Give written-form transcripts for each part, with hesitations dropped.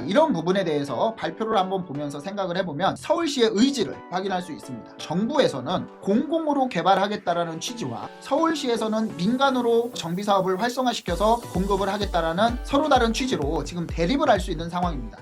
이런 부분에 대해서 발표를 한번 보면서 생각을 해보면 서울시의 의지를 확인할 수 있습니다. 정부에서는 공공으로 개발하겠다라는 취지와 서울시에서는 민간으로 정비사업을 활성화시켜서 공급을 하겠다라는 서로 다른 취지로 지금 대립을 할 수 있는 상황입니다.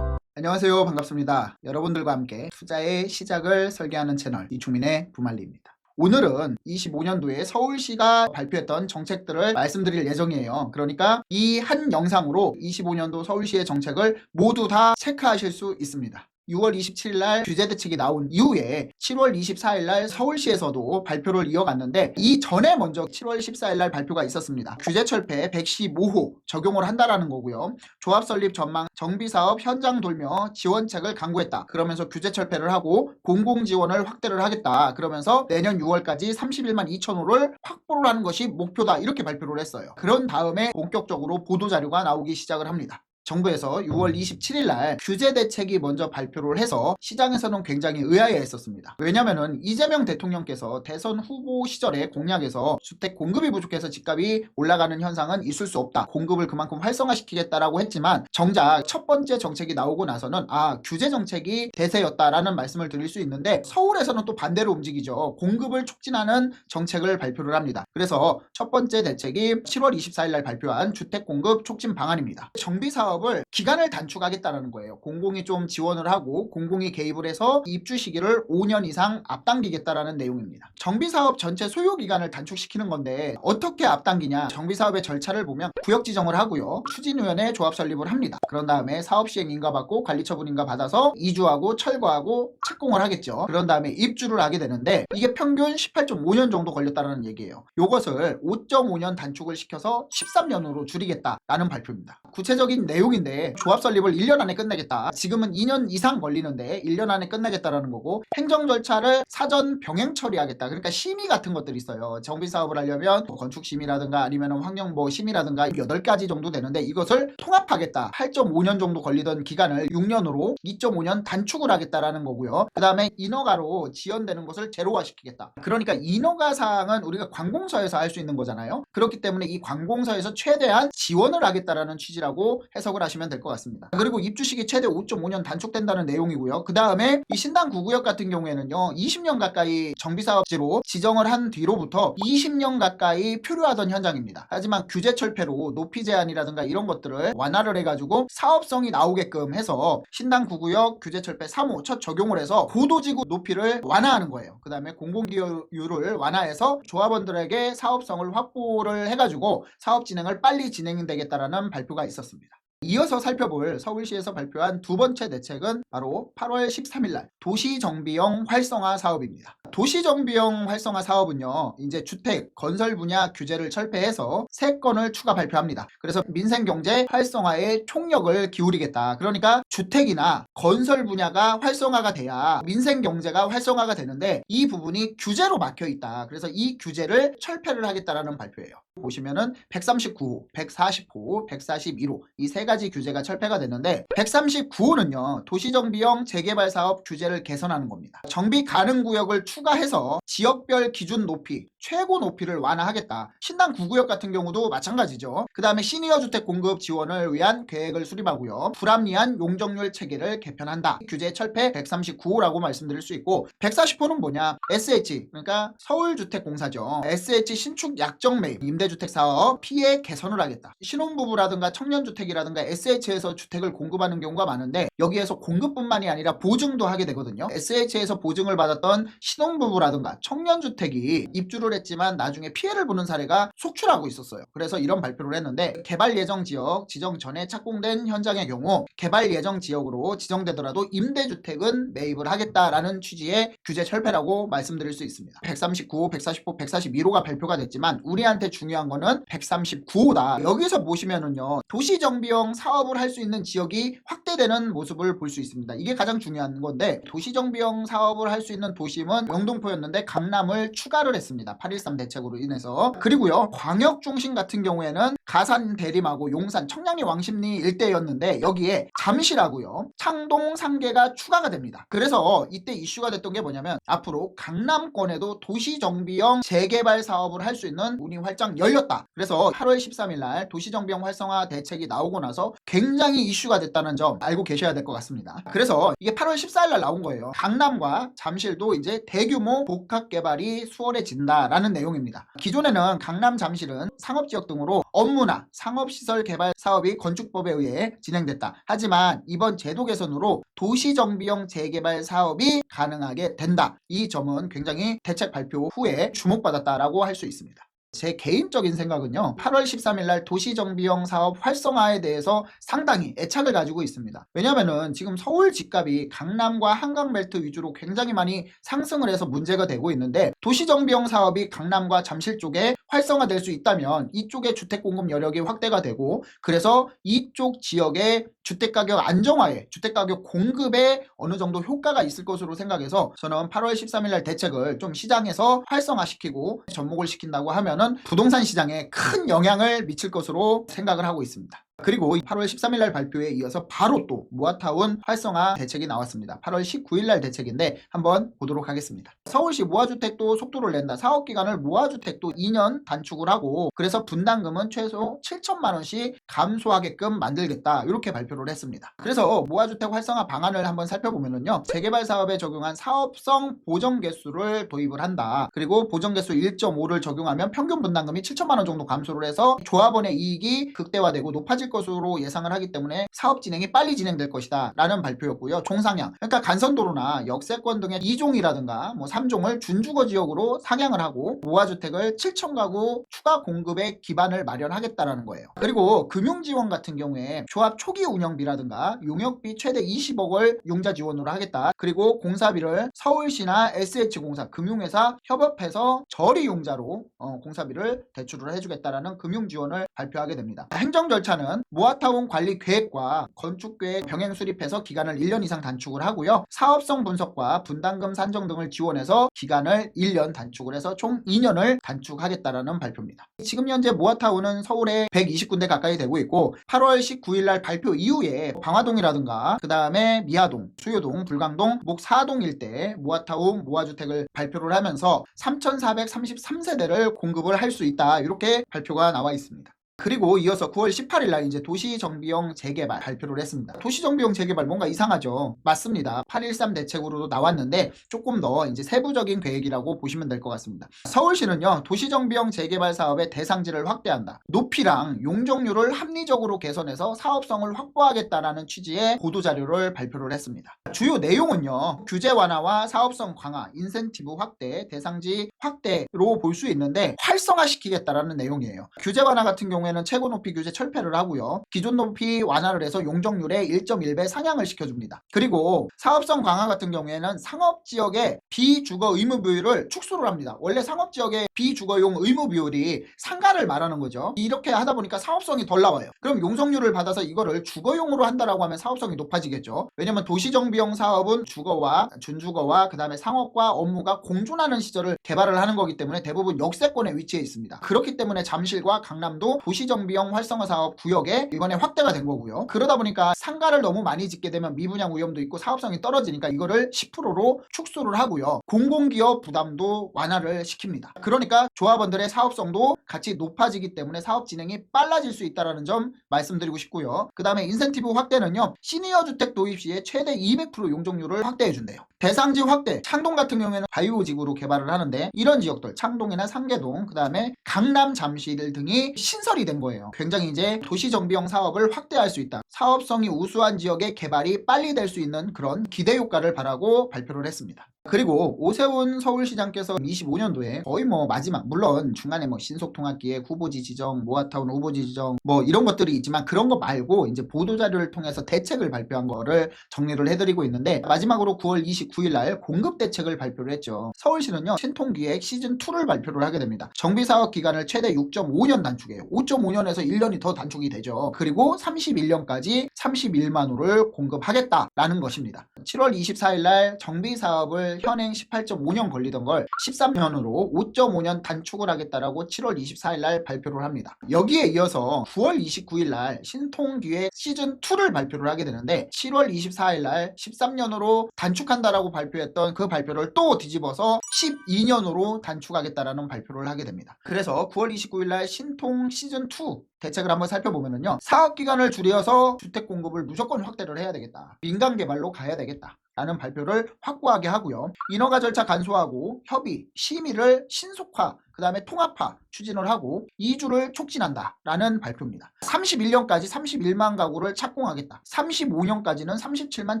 안녕하세요. 반갑습니다. 여러분들과 함께 투자의 시작을 설계하는 채널 이충민의 부말리입니다. 오늘은 25년도에 서울시가 발표했던 정책들을 말씀드릴 예정이에요. 그러니까 이 한 영상으로 25년도 서울시의 정책을 모두 다 체크하실 수 있습니다. 6월 27일 날 규제 대책이 나온 이후에 7월 24일 날 서울시에서도 발표를 이어갔는데 이 전에 먼저 7월 14일 날 발표가 있었습니다. 규제 철폐 115호 적용을 한다라는 거고요. 조합 설립 전망 정비사업 현장 돌며 지원책을 강구했다. 그러면서 규제 철폐를 하고 공공지원을 확대를 하겠다. 그러면서 내년 6월까지 31만 2천호를 확보를 하는 것이 목표다. 이렇게 발표를 했어요. 그런 다음에 본격적으로 보도자료가 나오기 시작을 합니다. 정부에서 6월 27일 날 규제 대책이 먼저 발표를 해서 시장에서는 굉장히 의아해했었습니다. 왜냐면은 이재명 대통령께서 대선 후보 시절에 공약에서 주택 공급이 부족해서 집값이 올라가는 현상은 있을 수 없다. 공급을 그만큼 활성화시키겠다라고 했지만 정작 첫 번째 정책이 나오고 나서는 규제 정책이 대세였다라는 말씀을 드릴 수 있는데 서울에서는 또 반대로 움직이죠. 공급을 촉진하는 정책을 발표를 합니다. 그래서 첫 번째 대책이 7월 24일 날 발표한 주택 공급 촉진 방안입니다. 정비사업 기간을 단축하겠다는 거예요. 공공이 좀 지원을 하고 공공이 개입을 해서 입주 시기를 5년 이상 앞당기겠다라는 내용입니다. 정비사업 전체 소요 기간을 단축시키는 건데 어떻게 앞당기냐? 정비사업의 절차를 보면 구역 지정을 하고요. 추진위원회 조합 설립을 합니다. 그런 다음에 사업시행 인가받고 관리처분 인가 받아서 이주하고 철거하고 착공을 하겠죠. 그런 다음에 입주를 하게 되는데 이게 평균 18.5년 정도 걸렸다는 얘기예요. 이것을 5.5년 단축을 시켜서 13년으로 줄이겠다라는 발표입니다. 구체적인 내용인데 조합 설립을 1년 안에 끝내겠다. 지금은 2년 이상 걸리는데 1년 안에 끝내겠다라는 거고 행정 절차를 사전 병행 처리하겠다. 그러니까 심의 같은 것들이 있어요. 정비사업을 하려면 건축심의라든가 아니면 환경보호심의라든가 8가지 정도 되는데 이것을 통합하겠다. 8.5년 정도 걸리던 기간을 6년으로 2.5년 단축을 하겠다라는 거고요. 그 다음에 인허가로 지연되는 것을 제로화시키겠다. 그러니까 인허가 사항은 우리가 관공서에서 할 수 있는 거잖아요. 그렇기 때문에 이 관공서에서 최대한 지원을 하겠다라는 취지라고 해석을 하시면 될 것 같습니다. 그리고 입주 시기 최대 5.5년 단축된다는 내용이고요. 그 다음에 이 신당 9구역 같은 경우에는요 20년 가까이 정비사업지로 지정을 한 뒤로부터 20년 가까이 표류하던 현장입니다. 하지만 규제 철폐로 높이 제한이라든가 이런 것들을 완화를 해가지고 사업성이 나오게끔 해서 신당 9구역 규제 철폐 3호 첫 적용을 해서 고도지구 높이를 완화하는 거예요. 그 다음에 공공기여율을 완화해서 조합원들에게 사업성을 확보를 해가지고 사업 진행을 빨리 진행되겠다라는 발표가 있었습니다. 이어서 살펴볼 서울시에서 발표한 두 번째 대책은 바로 8월 13일 날 도시정비형 활성화 사업입니다. 도시정비형 활성화 사업은요 이제 주택 건설 분야 규제를 철폐해서 3건을 추가 발표합니다. 그래서 민생경제 활성화에 총력을 기울이겠다. 그러니까 주택이나 건설 분야가 활성화가 돼야 민생경제가 활성화가 되는데 이 부분이 규제로 막혀 있다. 그래서 이 규제를 철폐를 하겠다라는 발표예요. 보시면은 139호, 140호, 141호 이 3가지 규제가 철폐가 됐는데 139호는요 도시정비형 재개발 사업 규제를 개선하는 겁니다. 정비 가능 구역을 추가해서 지역별 기준 높이 최고 높이를 완화하겠다. 신당 9구역 같은 경우도 마찬가지죠. 그 다음에 시니어 주택 공급 지원을 위한 계획을 수립하고요. 불합리한 용적률 체계를 개편한다. 규제 철폐 139호라고 말씀드릴 수 있고 140호는 뭐냐? SH 그러니까 서울주택공사죠. SH 신축 약정 매입 임대주택 사업 피해 개선을 하겠다. 신혼부부라든가 청년주택이라든가 SH에서 주택을 공급하는 경우가 많은데 여기에서 공급뿐만이 아니라 보증도 하게 되거든요. SH에서 보증을 받았던 신혼부부라든가 청년주택이 입주를 했지만 나중에 피해를 보는 사례가 속출하고 있었어요. 그래서 이런 발표를 했는데 개발 예정 지역 지정 전에 착공된 현장의 경우 개발 예정 지역으로 지정되더라도 임대주택은 매입을 하겠다라는 취지의 규제 철폐라고 말씀드릴 수 있습니다. 139호, 140호, 141호가 발표가 됐지만 우리한테 중요한 거는 139호다. 여기서 보시면은요 도시정비형 도시정비형 사업을 할 수 있는 지역이 확대되는 모습을 볼 수 있습니다. 이게 가장 중요한 건데 도시정비형 사업을 할 수 있는 도심은 영등포였는데 강남을 추가를 했습니다. 8.13 대책으로 인해서. 그리고요 광역 중심 같은 경우에는 가산 대림하고 용산 청량리 왕십리 일대였는데 여기에 잠실하고요 창동 상계가 추가가 됩니다. 그래서 이때 이슈가 됐던 게 뭐냐면 앞으로 강남권에도 도시정비형 재개발 사업을 할 수 있는 문이 활짝 열렸다. 그래서 8월 13일 날 도시정비형 활성화 대책이 나오고 나서 굉장히 이슈가 됐다는 점 알고 계셔야 될 것 같습니다. 그래서 이게 8월 14일 날 나온 거예요. 강남과 잠실도 이제 대규모 복합 개발이 수월해진다라는 내용입니다. 기존에는 강남 잠실은 상업지역 등으로 업무나 상업시설 개발 사업이 건축법에 의해 진행됐다. 하지만 이번 제도 개선으로 도시정비형 재개발 사업이 가능하게 된다. 이 점은 굉장히 대책 발표 후에 주목받았다라고 할 수 있습니다. 제 개인적인 생각은요 8월 13일 날 도시정비형 사업 활성화에 대해서 상당히 애착을 가지고 있습니다. 왜냐면은 지금 서울 집값이 강남과 한강벨트 위주로 굉장히 많이 상승을 해서 문제가 되고 있는데 도시정비형 사업이 강남과 잠실 쪽에 활성화될 수 있다면 이쪽의 주택공급 여력이 확대가 되고 그래서 이쪽 지역의 주택가격 안정화에 주택가격 공급에 어느 정도 효과가 있을 것으로 생각해서 저는 8월 13일 날 대책을 좀 시장에서 활성화시키고 접목을 시킨다고 하면 부동산 시장에 큰 영향을 미칠 것으로 생각을 하고 있습니다. 그리고 8월 13일 날 발표에 이어서 바로 또 모아타운 활성화 대책이 나왔습니다. 8월 19일 날 대책인데 한번 보도록 하겠습니다. 서울시 모아주택도 속도를 낸다. 사업기간을 모아주택도 2년 단축을 하고 그래서 분담금은 최소 7천만 원씩 감소하게끔 만들겠다. 이렇게 발표를 했습니다. 그래서 모아주택 활성화 방안을 한번 살펴보면요. 재개발 사업에 적용한 사업성 보정개수를 도입을 한다. 그리고 보정개수 1.5를 적용하면 평균 분담금이 7천만 원 정도 감소를 해서 조합원의 이익이 극대화되고 높아질 것으로 예상을 하기 때문에 사업 진행이 빨리 진행될 것이다 라는 발표였고요. 종상향 그러니까 간선도로나 역세권 등의 2종이라든가 뭐 3종을 준주거 지역으로 상향을 하고 모아주택을 7천 가구 추가 공급의 기반을 마련하겠다라는 거예요. 그리고 금융지원 같은 경우에 조합 초기 운영비라든가 용역비 최대 20억을 융자 지원으로 하겠다. 그리고 공사비를 서울시나 SH공사 금융회사 협업해서 저리 융자로 공사비를 대출을 해주겠다라는 금융지원을 발표하게 됩니다. 행정 절차는 모아타운 관리 계획과 건축계획 병행 수립해서 기간을 1년 이상 단축을 하고요. 사업성 분석과 분담금 산정 등을 지원해서 기간을 1년 단축을 해서 총 2년을 단축하겠다라는 발표입니다. 지금 현재 모아타운은 서울에 120군데 가까이 되고 있고 8월 19일 날 발표 이후에 방화동이라든가 그 다음에 미아동, 수요동, 불광동, 목사동 일대 모아타운 모아주택을 발표를 하면서 3,433세대를 공급을 할 수 있다. 이렇게 발표가 나와 있습니다. 그리고 이어서 9월 18일 날 이제 도시정비형 재개발 발표를 했습니다. 도시정비형 재개발 뭔가 이상하죠? 맞습니다. 8.13 대책으로도 나왔는데 조금 더 이제 세부적인 계획이라고 보시면 될 것 같습니다. 서울시는요 도시정비형 재개발 사업의 대상지를 확대한다. 높이랑 용적률을 합리적으로 개선해서 사업성을 확보하겠다라는 취지의 보도자료를 발표를 했습니다. 주요 내용은요 규제 완화와 사업성 강화, 인센티브 확대, 대상지 확대로 볼 수 있는데 활성화시키겠다라는 내용이에요. 규제 완화 같은 경우에 최고 높이 규제 철폐를 하고요. 기존 높이 완화를 해서 용적률의 1.1배 상향을 시켜줍니다. 그리고 사업성 강화 같은 경우에는 상업지역의 비주거 의무 비율을 축소를 합니다. 원래 상업지역의 비주거용 의무 비율이 상가를 말하는 거죠. 이렇게 하다 보니까 사업성이 덜 나와요. 그럼 용적률을 받아서 이거를 주거용으로 한다라고 하면 사업성이 높아지겠죠. 왜냐면 도시정비형 사업은 주거와 준주거와 그 다음에 상업과 업무가 공존하는 시설을 개발을 하는 거기 때문에 대부분 역세권에 위치해 있습니다. 그렇기 때문에 잠실과 강남도 도시정비형 활성화 사업 구역에 이번에 확대가 된 거고요. 그러다 보니까 상가를 너무 많이 짓게 되면 미분양 위험도 있고 사업성이 떨어지니까 이거를 10%로 축소를 하고요. 공공기업 부담도 완화를 시킵니다. 그러니까 조합원들의 사업성도 같이 높아지기 때문에 사업 진행이 빨라질 수 있다는 점 말씀드리고 싶고요. 그 다음에 인센티브 확대는요. 시니어 주택 도입 시에 최대 200% 용적률을 확대해 준대요. 대상지 확대, 창동 같은 경우에는 바이오지구로 개발을 하는데 이런 지역들 창동이나 상계동 그 다음에 강남 잠실 등이 신설이 된 거예요. 굉장히 이제 도시정비형 사업을 확대할 수 있다. 사업성이 우수한 지역의 개발이 빨리 될 수 있는 그런 기대 효과를 바라고 발표를 했습니다. 그리고 오세훈 서울시장께서 25년도에 거의 마지막, 물론 중간에 신속통합기획 후보지 지정, 모아타운 후보지 지정 이런 것들이 있지만 그런 거 말고 이제 보도자료를 통해서 대책을 발표한 거를 정리를 해드리고 있는데, 마지막으로 9월 29일 날 공급대책을 발표를 했죠. 서울시는요 신통기획 시즌2를 발표를 하게 됩니다. 정비사업 기간을 최대 6.5년 단축해요. 5.5년에서 1년이 더 단축이 되죠. 그리고 31년까지 31만 호를 공급하겠다라는 것입니다. 7월 24일 날 정비사업을 현행 18.5년 걸리던 걸 13년으로 5.5년 단축을 하겠다라고 7월 24일 날 발표를 합니다. 여기에 이어서 9월 29일 날 신통기획 시즌2를 발표를 하게 되는데, 7월 24일 날 13년으로 단축한다라고 발표했던 그 발표를 또 뒤집어서 12년으로 단축하겠다라는 발표를 하게 됩니다. 그래서 9월 29일 날 신통 시즌2 대책을 한번 살펴보면요, 사업기간을 줄여서 주택 공급을 무조건 확대를 해야 되겠다, 민간 개발로 가야 되겠다 라는 발표를 확고하게 하고요, 인허가 절차 간소화하고 협의, 심의를 신속화, 그 다음에 통합화 추진을 하고 이주를 촉진한다 라는 발표입니다. 31년까지 31만 가구를 착공하겠다, 35년까지는 37만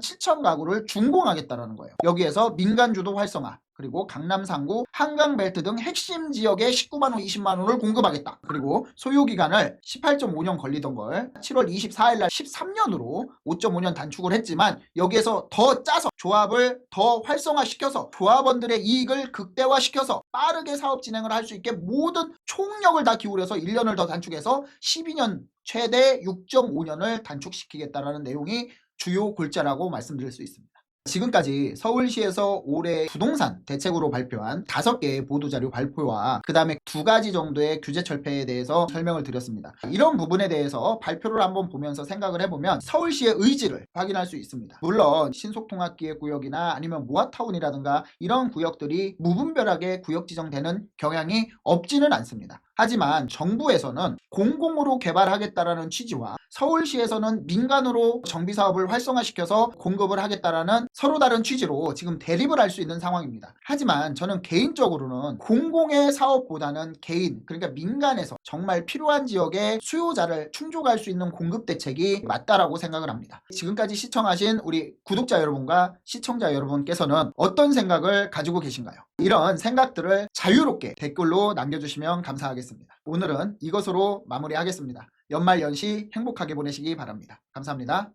7천 가구를 준공하겠다라는 거예요. 여기에서 민간주도 활성화, 그리고 강남 상구, 한강벨트 등 핵심 지역에 19만 호, 20만 호를 공급하겠다. 그리고 소요기간을 18.5년 걸리던 걸 7월 24일 날 13년으로 5.5년 단축을 했지만, 여기에서 더 짜서 조합을 더 활성화시켜서 조합원들의 이익을 극대화시켜서 빠르게 사업 진행을 할 수 있게 모든 총력을 다 기울여서 1년을 더 단축해서 12년, 최대 6.5년을 단축시키겠다라는 내용이 주요 골자라고 말씀드릴 수 있습니다. 지금까지 서울시에서 올해 부동산 대책으로 발표한 5개의 보도자료 발표와 그 다음에 2가지 정도의 규제 철폐에 대해서 설명을 드렸습니다. 이런 부분에 대해서 발표를 한번 보면서 생각을 해보면 서울시의 의지를 확인할 수 있습니다. 물론 신속통합기획구역이나 아니면 모아타운이라든가 이런 구역들이 무분별하게 구역 지정되는 경향이 없지는 않습니다. 하지만 정부에서는 공공으로 개발하겠다라는 취지와 서울시에서는 민간으로 정비사업을 활성화시켜서 공급을 하겠다라는 서로 다른 취지로 지금 대립을 할 수 있는 상황입니다. 하지만 저는 개인적으로는 공공의 사업보다는 개인, 그러니까 민간에서 정말 필요한 지역의 수요자를 충족할 수 있는 공급 대책이 맞다라고 생각을 합니다. 지금까지 시청하신 우리 구독자 여러분과 시청자 여러분께서는 어떤 생각을 가지고 계신가요? 이런 생각들을 자유롭게 댓글로 남겨주시면 감사하겠습니다. 오늘은 이것으로 마무리하겠습니다. 연말 연시 행복하게 보내시기 바랍니다. 감사합니다.